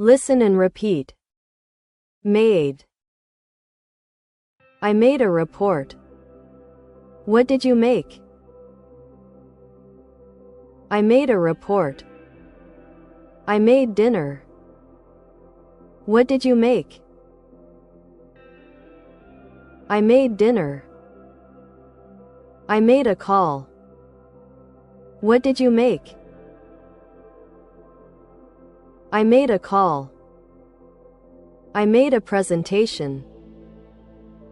Listen and repeat. Made. I made a report. What did you make? I made a report. I made dinner. What did you make? I made dinner. I made a call. What did you make? I made a call. I made a presentation.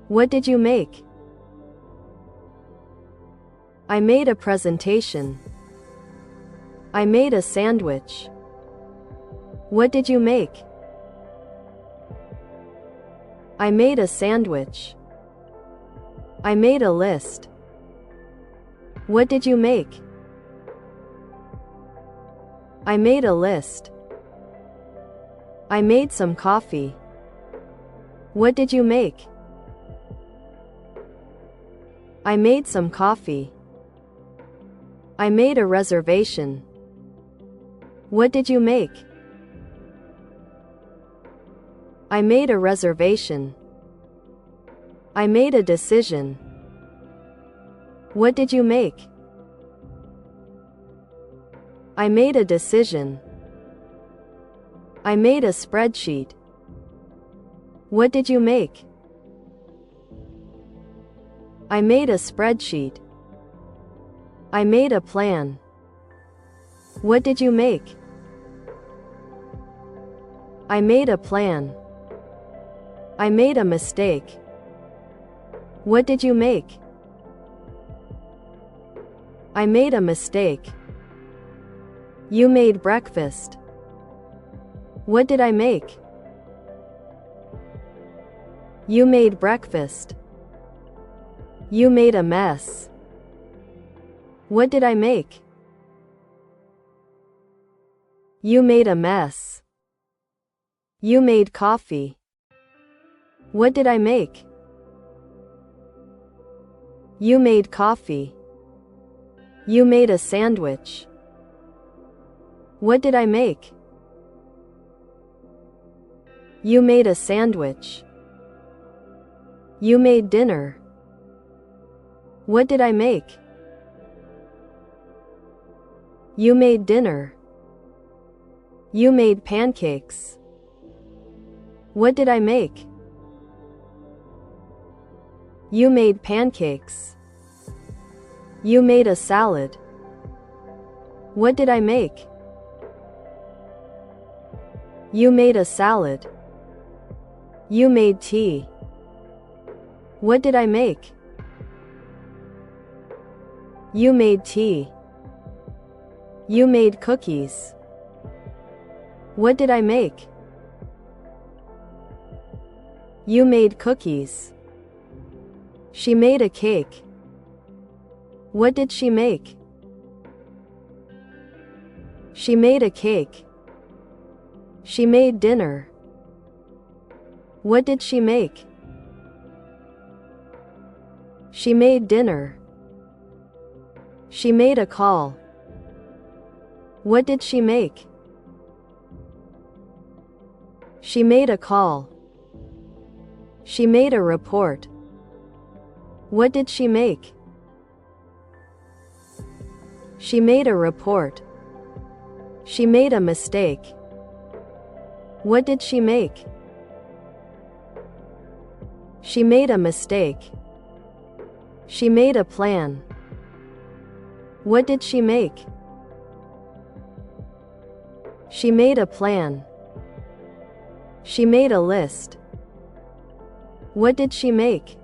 What did you make? I made a presentation. I made a sandwich. What did you make? I made a sandwich. I made a list. What did you make? I made a list. I made some coffee. What did you make? I made some coffee. I made a reservation. What did you make? I made a reservation. I made a decision. What did you make? I made a decision. I made a spreadsheet. What did you make? I made a spreadsheet. I made a plan. What did you make? I made a plan. I made a mistake. What did you make? I made a mistake. You made breakfast. What did I make? You made breakfast. You made a mess. What did I make? You made a mess. You made coffee. What did I make? You made coffee. You made a sandwich. What did I make? You made a sandwich. You made dinner. What did I make? You made dinner. You made pancakes. What did I make? You made pancakes. You made a salad. What did I make? You made a salad. You made tea. What did I make? You made tea. You made cookies. What did I make? You made cookies. She made a cake. What did she make? She made a cake. She made dinner. What did she make? She made dinner. She made a call. What did she make? She made a call. She made a report. What did she make? She made a report. She made a mistake. What did she make? She made a mistake. She made a plan. What did she make? She made a plan. She made a list. What did she make?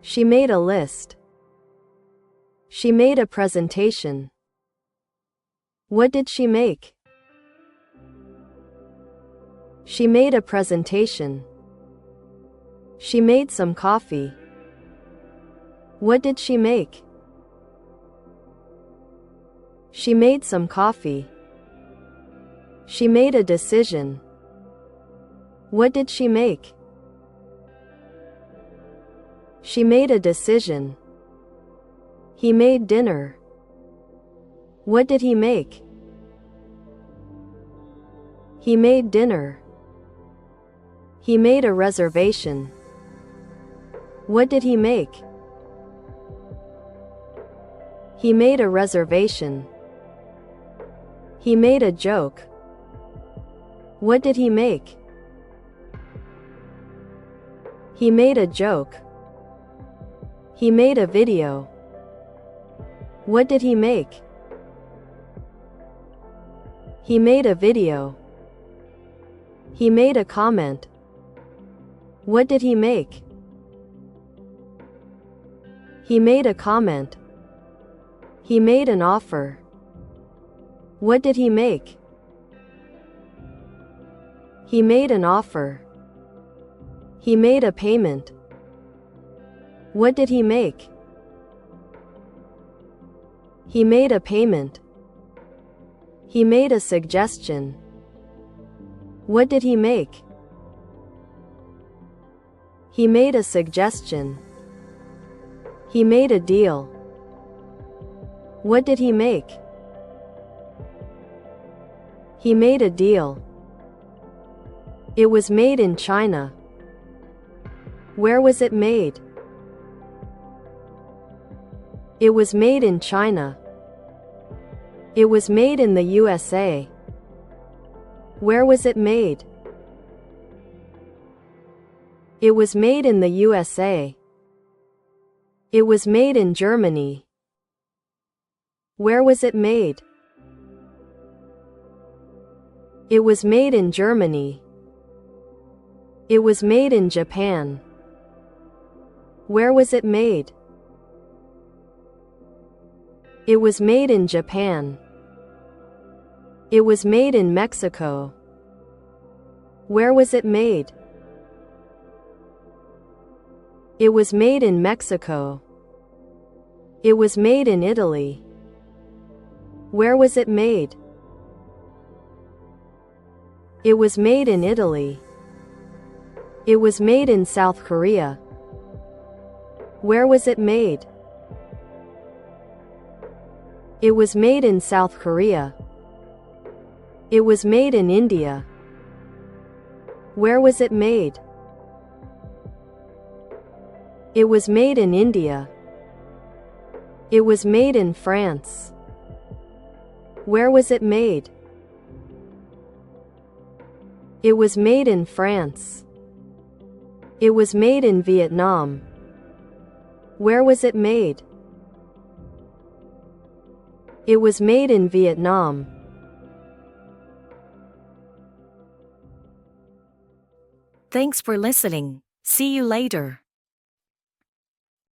She made a list. She made a presentation. What did she make? She made a presentation. She made some coffee. What did she make? She made some coffee. She made a decision. What did she make? She made a decision. He made dinner. What did he make? He made dinner. He made a reservation. What did he make? He made a reservation. He made a joke. What did he make? He made a joke. He made a video. What did he make? He made a video. He made a comment. What did he make? He made a comment. He made an offer. What did he make? He made an offer. He made a payment. What did he make? He made a payment. He made a suggestion. What did he make? He made a suggestion. He made a deal. What did he make? He made a deal. It was made in China. Where was it made? It was made in China. It was made in the USA. Where was it made? It was made in the USA. It was made in Germany. Where was it made? It was made in Germany. It was made in Japan. Where was it made? It was made in Japan. It was made in Mexico. Where was it made? It was made in Mexico. It was made in Italy. Where was it made? It was made in Italy. It was made in South Korea. Where was it made? It was made in South Korea. It was made in India. Where was it made? It was made in India. It was made in France. Where was it made? It was made in France. It was made in Vietnam. Where was it made? It was made in Vietnam. Thanks for listening. See you later.